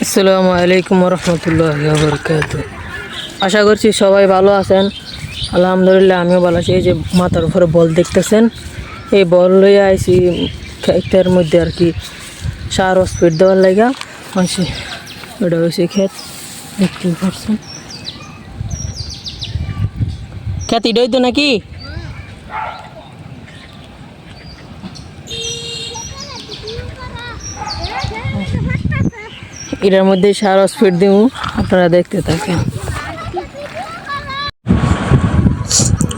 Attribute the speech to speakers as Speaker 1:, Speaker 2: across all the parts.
Speaker 1: আসসালামু আলাইকুম রহমতুল্লাহি ওয়া বারাকাতুহু। আশা করছি সবাই ভালো আছেন। আলহামদুলিল্লাহ আমিও ভালো আছি। এই যে মাথার উপরে বল দেখতেছেন, এই বল লইয়া আইছি ক্ষেতের মধ্যে আর কি সার স্পিড দেওয়ার লাগা আইছি। এটা হয়েছে ক্ষেত, দেখতে পাচ্ছেন ক্ষেত এটাই তো নাকি। এটার মধ্যে সার স্পিড দিব, আপনারা দেখতে থাকেন।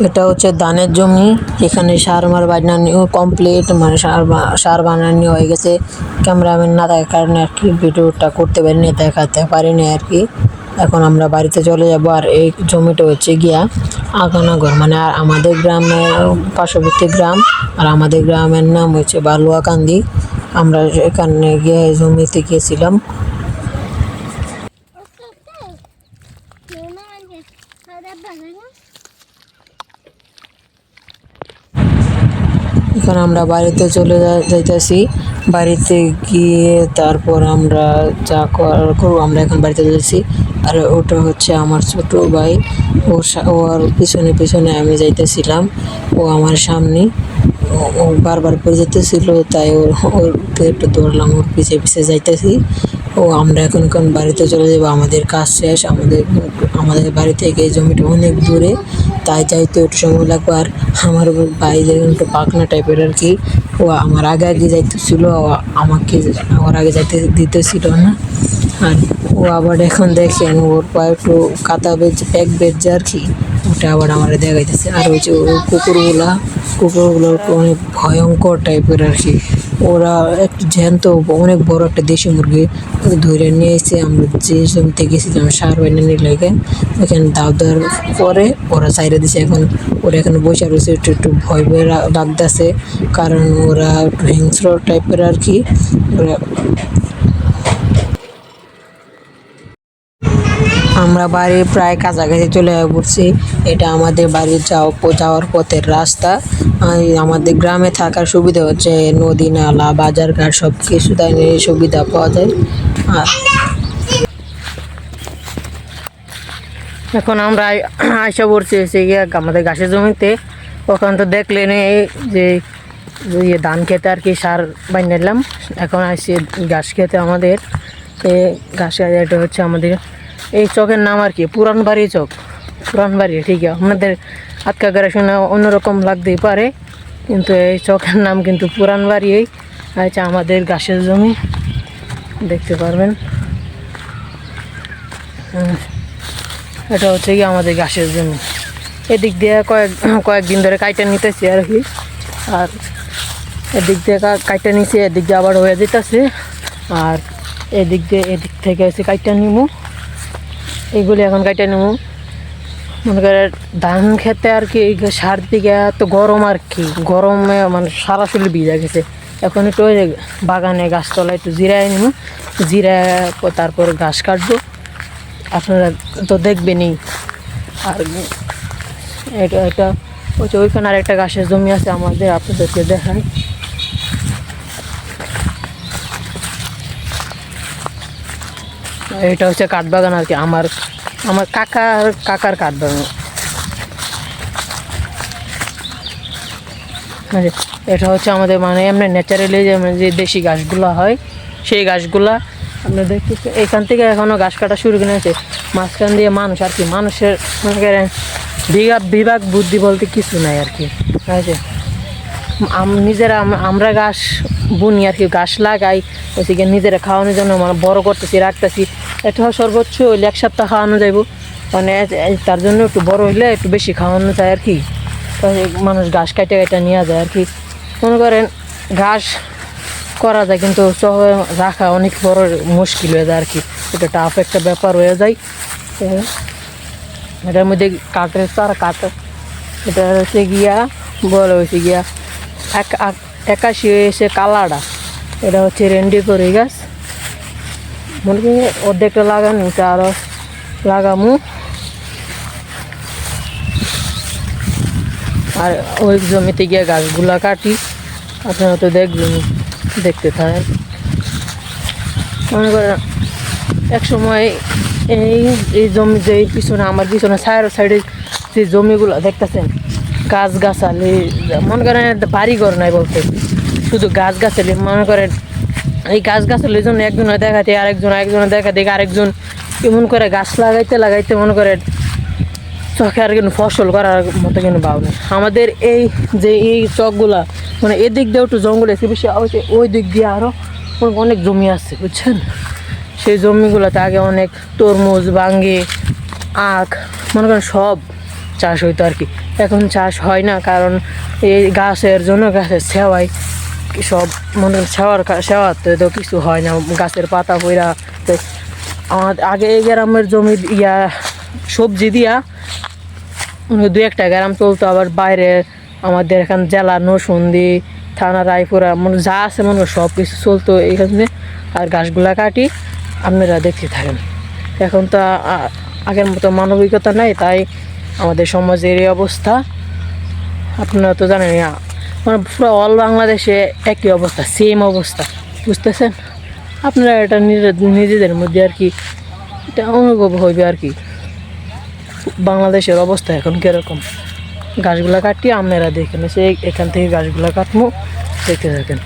Speaker 1: এটা হচ্ছে ধানের জমি, এখানে সার বানানো কমপ্লিট, মানে সার বানানো হয়ে গেছে। ক্যামেরাম্যান না থাকার কারণে আর কি ভিডিওটা করতে পারিনি, দেখাতে পারিনি আর কি। এখন আমরা বাড়িতে চলে যাব। আর এই জমিটা হচ্ছে গিয়া আগানাগর, মানে আমাদের গ্রামের পার্শ্ববর্তী গ্রাম। আর আমাদের গ্রামের নাম হচ্ছে বালুয়াকান্দি। আমরা এখানে গিয়ে জমিতে গিয়েছিলাম। এখন আমরা বাড়িতে চলে যাইতেছি। বাড়িতে গিয়ে তারপর আমরা যা করবো, আমরা এখন বাড়িতে যাচ্ছি। আর ওটা হচ্ছে আমার ছোট ভাই, ওর পিছনে পিছনে আমি যাইতেছিলাম, ও আমার সামনে। ও বারবার পড়ে যেতেছিল, তাই ওকে একটু দৌড়লাম, ওর পিছিয়ে পিছিয়ে যাইতেছি। আমরা এখন বাড়িতে চলে যাবো, আমাদের কাজ শেষ। আমাদের বাড়ি থেকে এই জমিটা অনেক দূরে, তাই যাইতে একটু সময় লাগবে। আর আমার ভাই একটু পাকনা টাইপের আর কি, ও আমার আগে আগে যাইতেছিল, আমাকে ওর আগে যাইতে দিতেছিল না। আর ও আবার এখন দেখেন ওর পায়ে একটু কাদা ব্যাগ বেঁচে আর কি, ওটা আবার আমার দেখাইতেছে। আর ওই যে কুকুরগুলো একটু অনেক ভয়ঙ্কর টাইপের আর কি। ওরা একটু জ্যান্ত অনেক বড় একটা দেশি মুরগি ধরে নিয়ে এসে আমরা যে জমিতে গেছিলাম সার বানিয়ে লেগে, ওখানে দাও দেওয়ার পরে ওরা সাইডে দিছে। এখন ওরা এখানে বসে রয়েছে, একটু একটু ভয় ভয় লাগতেছে, কারণ ওরা একটু হিংস্র টাইপের আর কি। ওরা আমরা বাড়ির প্রায় কাছাকাছি চলে পড়ছি। এটা আমাদের বাড়ির যাওয়ার পথের রাস্তা। আমাদের গ্রামে থাকার সুবিধা হচ্ছে নদী নালা বাজার ঘাট সব কিছু তাই সুবিধা পাওয়া যায়। আর এখন আমরা আইসা পড়ছি হচ্ছে গিয়ে আমাদের ঘাসের জমিতে। ওখান তো দেখলেন যে ধান খেতে আর কি সার বানিয়ে। এখন আসছি ঘাস খেতে আমাদের। ঘাস এটা হচ্ছে আমাদের এই চকের নাম আর কি পুরানবাড়ি চক। পুরানবাড়ি ঠিক আছে, আপনাদের আটকা গাড়ি শুনে অন্যরকম লাগতেই পারে, কিন্তু এই চকের নাম কিন্তু পুরানবাড়ি। আচ্ছা, আমাদের ঘাসের জমি দেখতে পারবেন। এটা হচ্ছে কি আমাদের ঘাসের জমি। এদিক দিয়ে কয়েকদিন ধরে কাইটা নিতেছি আর কি। আর এদিক দিয়ে কাইটা নিছি, এদিক দিয়ে আবার হয়ে যেতেছে। আর এদিক থেকে এসে কাইটা নিমু, এইগুলি এখন কাইটা নিমু। মনে করে ধান খেতে আর কি সার দিকে তো গরম আর কি, গরমে মানে সারা শরীর ভিজা গেছে। এখন একটু ওই বাগানে গাছতলায় একটু জিরায় নিমু, জিরায় তারপর ঘাস কাটবো, আপনারা তো দেখবেনই। আর এটা ওইখানে আর একটা ঘাসের জমি আছে আমাদের, আপনাদেরকে দেখাই। এটা হচ্ছে কাঠবাগান আর কি, আমার কাকার কাঠবাগান। এটা হচ্ছে আমাদের মানে এমনি ন্যাচারালি যে দেশি গাছগুলা হয়, সেই গাছগুলা আপনারা দেখতে। এখান থেকে এখনও ঘাস কাটা শুরু করে আছে। মাঝখান দিয়ে মানুষ আর কি, মানুষের মনে করেন বিভাগ বুদ্ধি বলতে কিছু নাই আর কি। নিজেরা আমরা গাছ বুনি আর কি, গাছ লাগাই হচ্ছে গিয়ে নিজেরা খাওয়ানোর জন্য, মানে বড় করতেছি রাখতেছি। এটা সর্বোচ্চ হইলে 1 সপ্তাহ খাওয়ানো যাইব, মানে তার জন্য একটু বড় হইলে একটু বেশি খাওয়ানো যায় আর কি। মানুষ ঘাস কাটা নিয়ে যায় আর কি। মনে করেন ঘাস করা যায়, কিন্তু শহরে রাখা অনেক বড় মুশকিল হয়ে যায় আর কি। এটা টাফ একটা ব্যাপার হয়ে যায়। এটার মধ্যে কাঠের চারা এটা হচ্ছে গিয়া বড় হয়েছে গিয়া 81 হয়েছে কালাডা। এটা হচ্ছে রেন্ডি করে গাছ, মনে করি অর্ধেকটা লাগানো, আরও লাগামু। আর ওই জমিতে গিয়ে গাছগুলা কাটি, আপনারা তো দেখবেন, দেখতে থাকেন। মনে করেন
Speaker 2: এক সময় এই এই জমি যে পিছনে আমার পিছনে সাইডে যে জমিগুলো দেখতেছেন গাছগাছালি, মনে করেন বাড়ি ঘর নাই বলতে, শুধু গাছগাছালি। মনে করেন এই গাছগাছালির জন্য একজনের দেখাতে আরেকজনের দেখাতে আরেকজন এমন করে গাছ লাগাইতে মনে করেন চোখে আর কিন্তু ফসল করার মতো কিন্তু ভাব নেই। আমাদের এই যে এই চকগুলা মানে এদিক দিয়ে একটু জঙ্গল আছে বেশি, ওই দিক দিয়ে আরও অনেক জমি আছে বুঝছেন। সেই জমিগুলোতে আগে অনেক তরমুজ, বাঙ্গি, আখ মনে করেন সব চাষ হইতো আর কি। এখন চাষ হয় না, কারণ এই গাছের জন্য গাছের সেওয়াই সব মনে করেন সেওয়াতে তো কিছু হয় না, গাছের পাতা পইরা। আমাদের আগে এই গ্রামের জমি সবজি দিয়া দু একটা গ্রাম চলতো, আবার বাইরে আমাদের এখান জেলা নরসিংদী থানা রায়পুরা মানে যা আছে মনে সব কিছু চলতো এইখানে। আর গাছগুলা কাটি আপনারা দেখতে থাকেন। এখন তো আগের মতো মানবিকতা নাই, তাই আমাদের সমাজের এই অবস্থা। আপনারা তো জানেন মানে পুরো অল বাংলাদেশে একই অবস্থা, সেম অবস্থা, বুঝতেছেন আপনারা। এটা নিজেদের মধ্যে আর কি এটা অনুভব হইবে আর কি বাংলাদেশের অবস্থা এখন কীরকম। গাছগুলা কাটি আপনারা দেখেন, সে এখান থেকে গাছগুলা কাটবো, দেখতে থাকেন।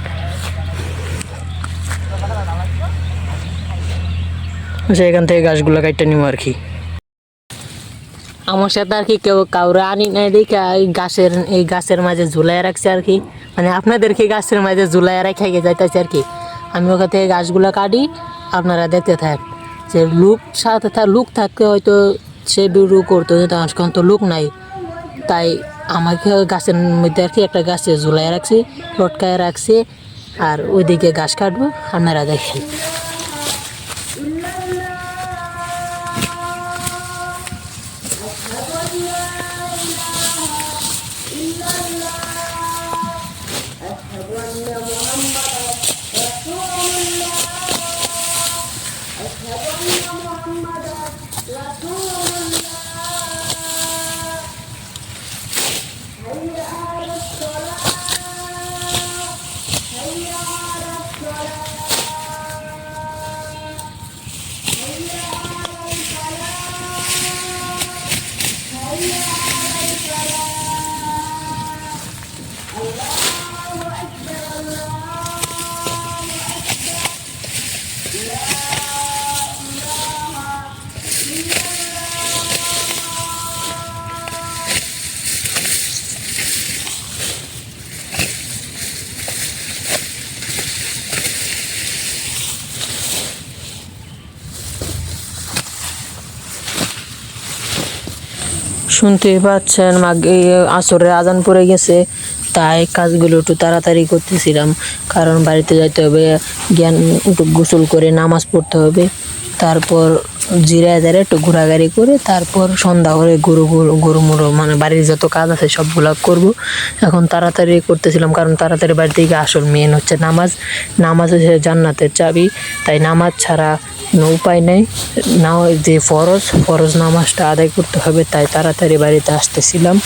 Speaker 2: এখান থেকে গাছগুলা কাটতে নিব আর কি। আমার সাথে আর কি কেউ কাউরে আনি নাই দেখে এই গাছের মাঝে ঝুলাই রাখছে আর কি, মানে আপনাদেরকে গাছের মাঝে ঝুলাই রাখা যাইতেছে আর কি। আমি ওখান থেকে গাছগুলা কাটি, আপনারা দেখতে থাকেন। যে লুক থাকতে হয়তো সে বিরু করতো, এখন তো লুক নাই, তাই আমাকে গাছের মধ্যে আর কি একটা গাছে ঝুলাই রাখছি, লটকায় রাখছি। আর ওইদিকে গাছ কাটবো, আপনারা দেখেন। শুনতেই পাচ্ছেন আসরের আজান পড়ে গেছে, তাই কাজগুলো একটু তাড়াতাড়ি করতেছিলাম, কারণ বাড়িতে যাইতে হবে, জ্ঞান একটু গোসল করে নামাজ পড়তে হবে, তারপর জিরায় দাঁড়ে একটু ঘোরাঘুরি করে তারপর সন্ধ্যা করে গরু মুড়ো মানে বাড়ির যত কাজ আছে সবগুলা করব। এখন তাড়াতাড়ি করতেছিলাম, কারণ তাড়াতাড়ি বাড়িতে গিয়ে আসল মেন হচ্ছে নামাজ হচ্ছে জান্নাতের চাবি, তাই নামাজ ছাড়া কোনো উপায় নেই। না যে ফরজ নামাজটা আদায় করতে হবে, তাই তাড়াতাড়ি বাড়িতে আসতেছিলাম।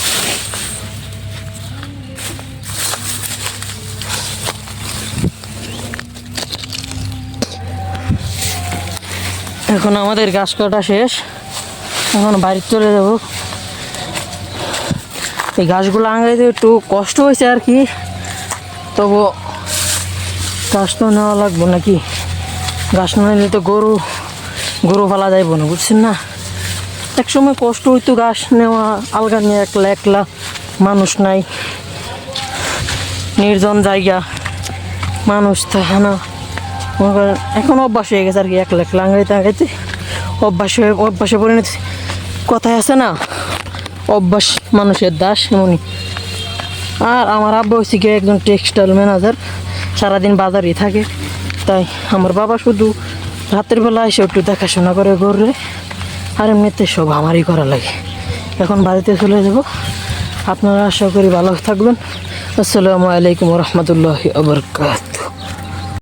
Speaker 2: এখন আমাদের গাছ কাটা শেষ, এখন বাড়ি চলে যাব। এই গাছগুলো আঙাইতে একটু কষ্ট হয়েছে আর কি, তবু গাছ তো নেওয়া লাগবো নাকি, গাছ না নিলে তো গরু ফালা যাইব না, বুঝছেন না। একসময় কষ্ট হইতো গাছ নেওয়া, আলগা নিয়ে একলা মানুষ নাই, নির্জন জায়গা, মানুষ থাকে না। এখন অভ্যাস হয়ে গেছে আর কি, একলা আঙাইতে অভ্যাসে পরিণত। কথায় আছে না, অভ্যাস মানুষের দাস, এমনই। আর আমার আব্বা হচ্ছে গিয়ে একজন টেক্সটাইল ম্যানেজার, সারাদিন বাজারই থাকে, তাই আমার বাবা শুধু রাতের বেলা এসে একটু দেখাশোনা করে ঘরে, আর এমনিতে সব আমারই করা লাগে। এখন বাড়িতে চলে যাব, আপনারা আশা করি ভালো থাকবেন। আসসালামু আলাইকুম রহমতুল্লাহি ওয়া বারাকাতুহু।